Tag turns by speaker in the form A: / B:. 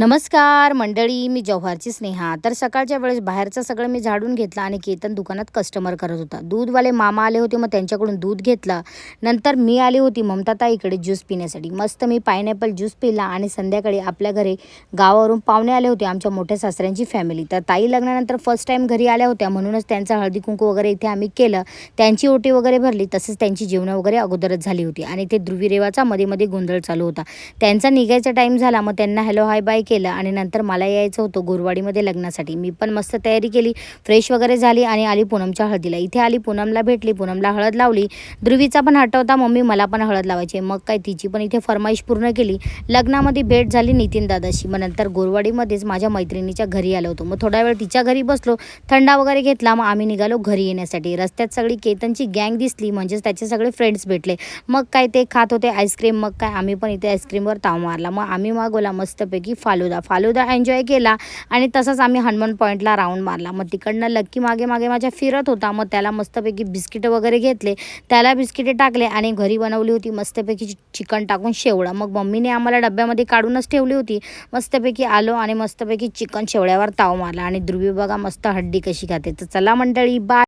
A: नमस्कार मंडळी, मी जव्हारची स्नेहा. तर सकाळच्या वेळेस बाहेरचं सगळं मी झाडून घेतलं आणि केतन दुकानात कस्टमर करत होता. दूधवाले मामा आले होते, मग त्यांच्याकडून दूध घेतलं. नंतर मी आली होती ममताताईकडे ज्यूस पिण्यासाठी. मस्त मी पायनॅपल ज्यूस पिला आणि संध्याकाळी आपल्या घरी गावावरून पाहुणे आले होते, आमच्या मोठ्या सासऱ्यांची फॅमिली. तर ताई लग्नानंतर फर्स्ट टाईम घरी आल्या होत्या, म्हणूनच त्यांचा हळदी कुंकू वगैरे इथे आम्ही केलं. त्यांची ओटी वगैरे भरली, तसंच त्यांची जेवणं वगैरे अगोदरच झाली होती आणि ते ध्रुवीरेवाचा मध्ये मध्ये गोंधळ चालू होता. त्यांचा निघायचा टाईम झाला, मग त्यांना हॅलो हाय बाय केलं आणि नंतर मला यायचं होतं गुरवाडीमध्ये लग्नासाठी. मी पण मस्त तयारी केली, फ्रेश वगैरे झाली आणि आली पूनमच्या हळदीला. इथे आली, पूनमला भेटली, पूनमला हळद लावली. ध्रुवीचा पण हट्ट होता, मम्मी मला पण हळद लावायची. मग काय तिची पण इथे फरमाईश पूर्ण केली. लग्नामध्ये भेट झाली नितीन दादाशी. मग नंतर गुरवाडीमध्येच माझ्या मैत्रिणीच्या घरी आलो होतो. मग थोडा वेळ तिच्या घरी बसलो, थंडा वगैरे घेतला. मग आम्ही निघालो घरी येण्यासाठी. रस्त्यात सगळी केतनची गँग दिसली, म्हणजेच त्याचे सगळे फ्रेंड्स भेटले. मग काय ते खात होते आईस्क्रीम. मग काय आम्ही पण इथे आईस्क्रीमवर ताव मारला. मग आम्ही मागवला मस्तपैकी फालुदा एन्जॉय केला आणि तसंच आम्ही हनुमान पॉईंटला राऊंड मारला. मग तिकडनं लक्की मागे मागे माझ्या फिरत होता. मग त्याला मस्तपैकी बिस्किटं वगैरे घेतले, त्याला बिस्किटे टाकले आणि घरी बनवली होती मस्तपैकी चिकन टाकून शेवळा. मग मम्मीने आम्हाला डब्यामध्ये काढूनच ठेवली होती. मस्तपैकी आलो आणि मस्तपैकी चिकन शेवळ्यावर ताव मारला आणि ध्रुवी बघा मस्त हड्डी कशी खाते. तर चला मंडळी, बाय.